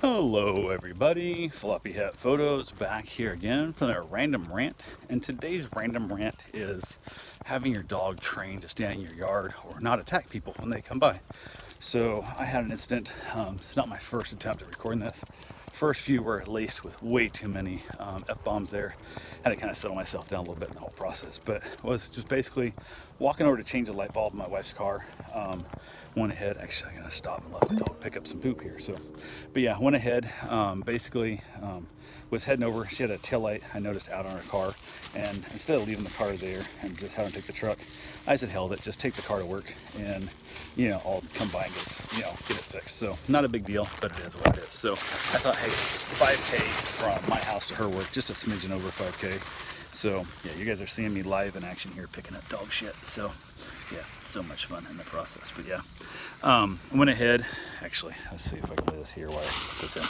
Hello everybody, Floppy Hat Photos back here again for their random rant. And today's random rant is having your dog trained to stand in your yard or not attack people when they come by. So I had an incident, it's not my first attempt at recording this. First few were laced with way too many F-bombs there. Had to kind of settle myself down a little bit in the whole process. But was just basically walking over to change the light bulb in my wife's car. Went ahead, actually I gotta stop and let the dog pick up some poop here. But yeah, went ahead, was heading over. She had a tail light I noticed out on her car, and instead of leaving the car there and just having to take the truck, I said, hell with it, just take the car to work, and I'll come by and get it fixed. So not a big deal, but it is what it is. So I thought, hey, it's 5K from my house to her work, just a smidgen over 5K. So yeah, you guys are seeing me live in action here picking up dog shit. So yeah, so much fun in the process. But yeah, I went ahead. Actually, let's see if I can lay this here while I put this in.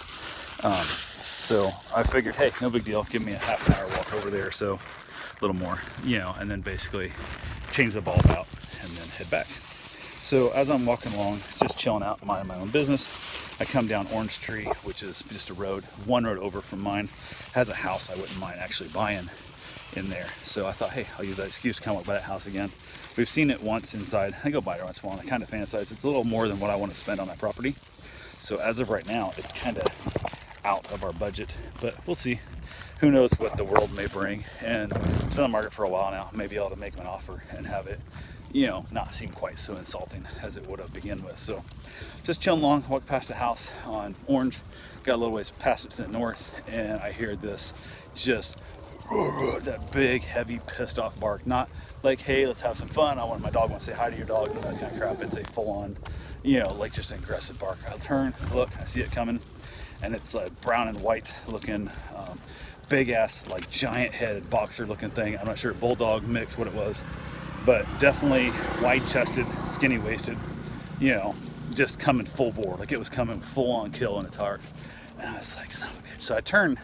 So I figured, hey, no big deal. Give me a half an hour walk over there, so a little more, and then basically change the bulb out and then head back. So as I'm walking along, just chilling out, minding my own business, I come down Orange Tree, which is just a road, one road over from mine, has a house I wouldn't mind actually buying in there. So I thought, hey, I'll use that excuse to come walk by that house again. We've seen it once inside. I go by it once in a while, and I kind of fantasize. It's a little more than what I want to spend on that property. So as of right now, it's kind of out of our budget, but we'll see. Who knows what the world may bring. And it's been on the market for a while now. Maybe I'll make an offer and have it, not seem quite so insulting as it would have begun with. So just chilling along, walk past the house on Orange, got a little ways past it to the north, and I hear this just that big, heavy, pissed off bark. Not like, hey, let's have some fun, my dog wants to say hi to your dog, that kind of crap. It's a full-on, like just an aggressive bark. I'll turn, look, I see it coming, and it's like brown and white looking, big ass, like giant headed boxer looking thing. I'm not sure, bulldog mix, what it was, but definitely wide chested, skinny waisted, just coming full bore. Like it was coming full on kill in its heart. And I was like, son of a bitch. So I turned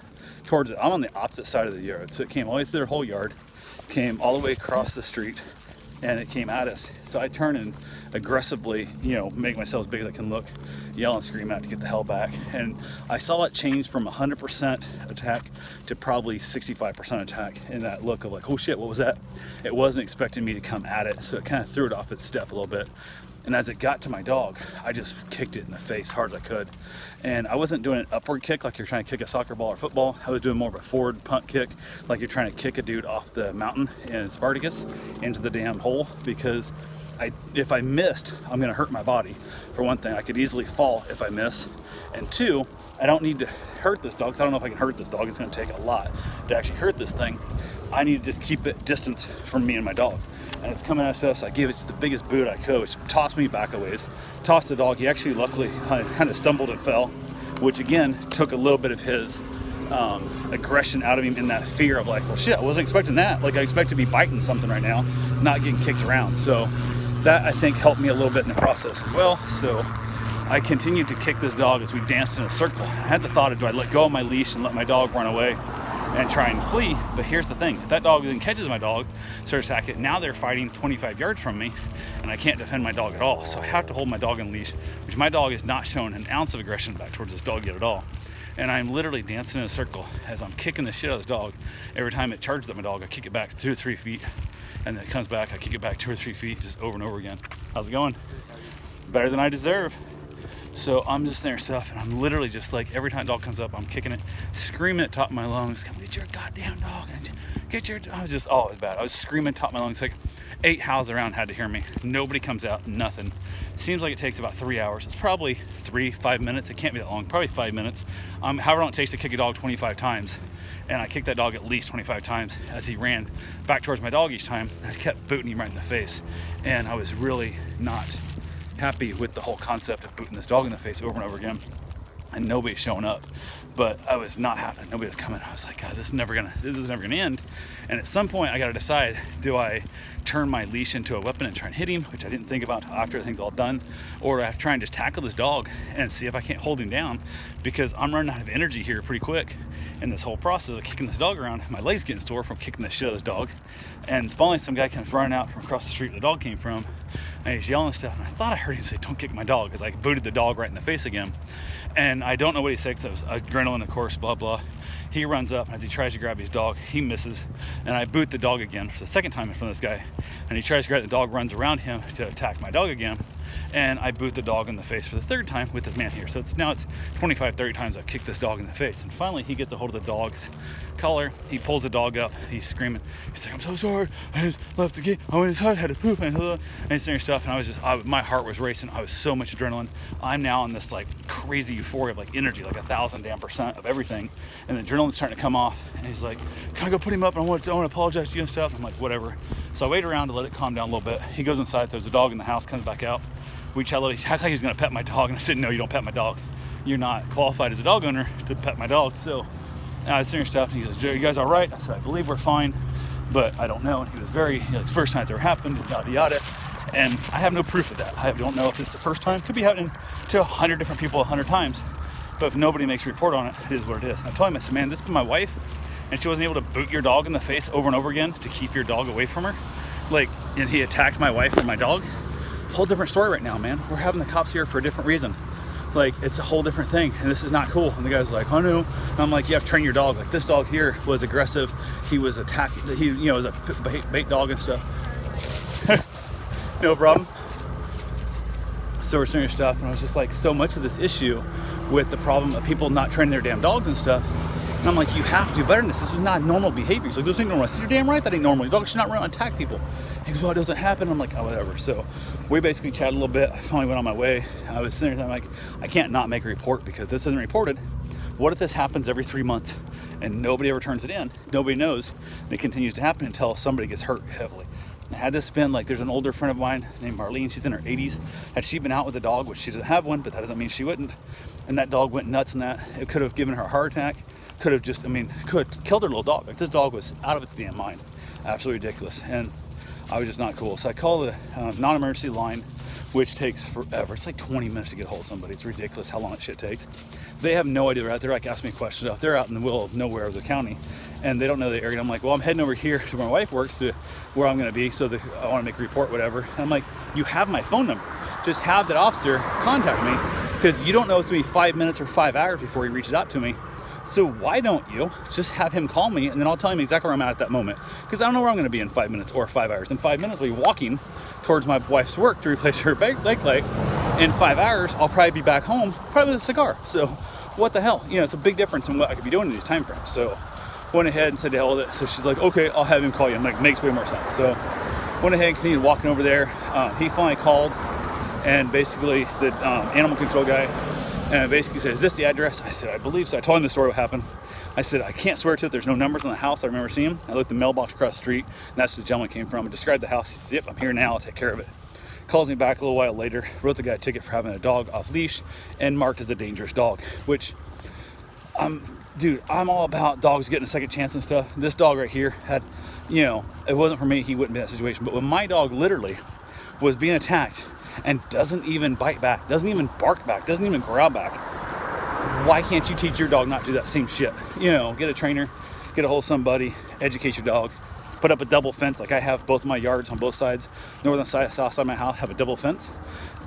towards it. I'm on the opposite side of the yard. So it came all the way through their whole yard, came all the way across the street, and it came at us. So I turn and aggressively, make myself as big as I can look, yell and scream out to get the hell back. And I saw it change from 100% attack to probably 65% attack in that look of like, oh shit, what was that? It wasn't expecting me to come at it, so it kind of threw it off its step a little bit. And as it got to my dog, I just kicked it in the face hard as I could. And I wasn't doing an upward kick like you're trying to kick a soccer ball or football. I was doing more of a forward punt kick, like you're trying to kick a dude off the mountain in Spartacus into the damn hole, because if I missed, I'm gonna hurt my body. For one thing, I could easily fall if I miss. And two, I don't need to hurt this dog, 'cause I don't know if I can hurt this dog. It's gonna take a lot to actually hurt this thing. I need to just keep it distance from me and my dog. And it's coming at us. I gave it the biggest boot I could, which tossed me back a ways. Tossed the dog. He actually luckily kind of stumbled and fell, which again took a little bit of his aggression out of him, in that fear of like, well shit, I wasn't expecting that. Like I expect to be biting something right now, not getting kicked around. So that I think helped me a little bit in the process as well. So I continued to kick this dog as we danced in a circle. I had the thought of, do I let go of my leash and let my dog run away and try and flee? But here's the thing, if that dog then catches my dog, starts attacking, now they're fighting 25 yards from me, and I can't defend my dog at all. So I have to hold my dog in leash, which my dog has not shown an ounce of aggression back towards this dog yet at all. And I'm literally dancing in a circle as I'm kicking the shit out of this dog. Every time it charges at my dog, I kick it back 2 or 3 feet, and then it comes back, I kick it back 2 or 3 feet, just over and over again. How's it going? Better than I deserve. So I'm just there stuff, and I'm literally just like, every time a dog comes up, I'm kicking it, screaming at the top of my lungs, come get your goddamn dog, and get your, I was just, oh, it was bad. I was screaming at the top of my lungs, like 8 howls around had to hear me. Nobody comes out, nothing. Seems like it takes about 3 hours. It's probably 5 minutes. It can't be that long, probably 5 minutes. However long it takes to kick a dog 25 times. And I kicked that dog at least 25 times as he ran back towards my dog each time. I kept booting him right in the face. And I was really not happy with the whole concept of booting this dog in the face over and over again, and nobody's showing up. But I was not happy. Nobody was coming. I was like, God, this is never gonna end. And at some point I gotta decide, do I turn my leash into a weapon and try and hit him, which I didn't think about after everything's all done, or do I have to try and just tackle this dog and see if I can't hold him down, because I'm running out of energy here pretty quick in this whole process of kicking this dog around. My leg's getting sore from kicking the shit out of this dog. And finally some guy comes running out from across the street where the dog came from, and he's yelling stuff, and I thought I heard him say, don't kick my dog, because I booted the dog right in the face again. And I don't know what he said, because it was adrenaline, of course, blah, blah. He runs up, and as he tries to grab his dog, he misses. And I boot the dog again for the second time in front of this guy. And he tries to grab the dog, runs around him to attack my dog again. And I boot the dog in the face for the third time with this man here. So now it's 25, 30 times I've kicked this dog in the face. And finally, he gets a hold of the dog's collar. He pulls the dog up. He's screaming. He's like, I'm so sorry. I just left the gate. I went inside, had to poop, and he's saying stuff. And I was just, my heart was racing. I was so much adrenaline. I'm now in this like crazy euphoria of like energy, like 1,000% of everything. And the adrenaline's starting to come off. And he's like, can I go put him up? And I want to apologize to you and stuff. I'm like, whatever. So I wait around to let it calm down a little bit. He goes inside, throws the dog in the house, comes back out. We chat a little. He acted like he was going to pet my dog. And I said, no, you don't pet my dog. You're not qualified as a dog owner to pet my dog. So I was saying stuff. And he goes, Joe, you guys all right? I said, I believe we're fine, but I don't know. And he was very, it's the first time it's ever happened, yada, yada. And I have no proof of that. I don't know if it's the first time. It could be happening to 100 different people 100 times. But if nobody makes a report on it, it is what it is. And I told him, I said, man, this is my wife, and she wasn't able to boot your dog in the face over and over again to keep your dog away from her. Like, and he attacked my wife and my dog. Whole different story right now, man. We're having the cops here for a different reason. Like, it's a whole different thing, and this is not cool. And the guy's like, oh no. And I'm like, you have to train your dog. Like, this dog here was aggressive. He was attacking. He, was a bait dog and stuff. No problem. So we're saying stuff, and I was just like, so much of this issue with the problem of people not training their damn dogs and stuff. And I'm like, you have to do better than this. This is not normal behavior. He's like, this ain't normal. I said, you're damn right that ain't normal. Your dog should not run and attack people. He goes, oh, it doesn't happen. I'm like, oh, whatever. So we basically chatted a little bit. I finally went on my way. I was sitting there, I'm like, I can't not make a report because this isn't reported. What if this happens every 3 months and nobody ever turns it in? Nobody knows. And it continues to happen until somebody gets hurt heavily. And had this been like, there's an older friend of mine named Marlene. She's in her 80s. Had she been out with a dog, which she doesn't have one, but that doesn't mean she wouldn't. And that dog went nuts in that. It could have given her a heart attack. Could have just, could have killed her little dog. Like, this dog was out of its damn mind. Absolutely ridiculous. And I was just not cool. So I called the non-emergency line, which takes forever. It's like 20 minutes to get a hold of somebody. It's ridiculous how long that shit takes. They have no idea they're out there. Like, asking me questions. They're out in the middle of nowhere of the county, and they don't know the area. I'm like, well, I'm heading over here to where my wife works, to where I'm going to be, so I want to make a report, whatever. And I'm like, you have my phone number. Just have that officer contact me, because you don't know it's going to be 5 minutes or 5 hours before he reaches out to me. So why don't you just have him call me, and then I'll tell him exactly where I'm at that moment. Because I don't know where I'm going to be in 5 minutes or 5 hours. In 5 minutes, I'll be walking towards my wife's work to replace her brake light. In 5 hours, I'll probably be back home, probably with a cigar. So what the hell? It's a big difference in what I could be doing in these time frames. So went ahead and said to hell with it. So she's like, okay, I'll have him call you. I'm like, makes way more sense. So went ahead and continued walking over there. He finally called, and basically the animal control guy, and basically said, is this the address? I said, I believe so. I told him the story, what happened. I said, I can't swear to it. There's no numbers on the house. I remember seeing him. I looked at the mailbox across the street, and that's where the gentleman came from. I described the house. He said, yep, I'm here now. I'll take care of it. Calls me back a little while later, wrote the guy a ticket for having a dog off leash and marked as a dangerous dog, which, dude, I'm all about dogs getting a second chance and stuff. This dog right here had, it wasn't for me, he wouldn't be in that situation. But when my dog literally was being attacked and doesn't even bite back, doesn't even bark back, doesn't even growl back, why can't you teach your dog not to do that same shit? Get a trainer, get a hold of somebody, educate your dog, put up a double fence. Like, I have both my yards on both sides, northern side, south side of my house, have a double fence.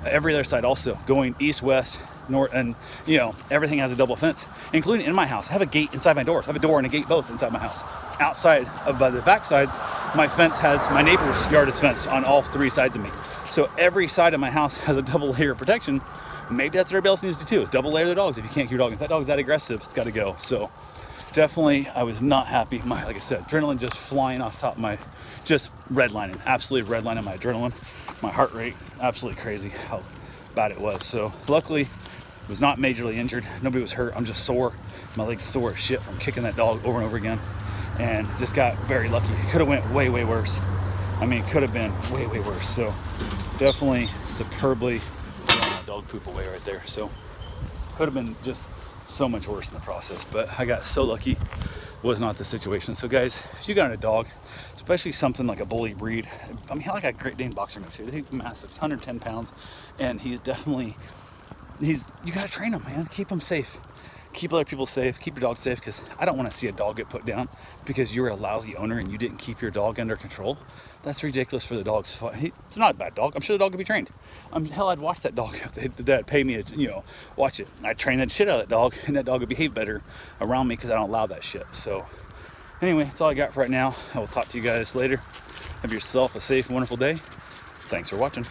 Every other side also, going east, west, north, and everything has a double fence, including in my house. I have a gate inside my doors. I have a door and a gate both inside my house. Outside of by the back sides, my fence has, my neighbor's yard is fenced on all three sides of me. So every side of my house has a double layer of protection. Maybe that's what everybody else needs to do, is double layer the dogs. If you can't keep your dog, if that dog's that aggressive, it's got to go. So definitely, I was not happy. Like I said, adrenaline just flying off top of my, just redlining, absolutely redlining my adrenaline, my heart rate, absolutely crazy how bad it was. So luckily, I was not majorly injured. Nobody was hurt. I'm just sore. My legs sore as shit from kicking that dog over and over again, and just got very lucky. It could have went way, way worse. It could have been way, way worse. So definitely superbly throwing my dog poop away right there. So could have been just so much worse in the process, but I got so lucky. Was not the situation. So guys, if you got a dog, especially something like a bully breed, like a Great Dane boxer mix here, he's massive, 110 pounds, and he's definitely, you gotta train him, man. Keep him safe. keep other people safe, keep your dog safe, because I don't want to see a dog get put down because you're a lousy owner and you didn't keep your dog under control. That's ridiculous for the dog's fun. It's not a bad dog. I'm sure the dog could be trained. Hell, I'd watch that dog if they'd pay me to, watch it. I'd train that shit out of that dog, and that dog would behave better around me because I don't allow that shit. So anyway, that's all I got for right now. I will talk to you guys later. Have yourself a safe, wonderful day. Thanks for watching.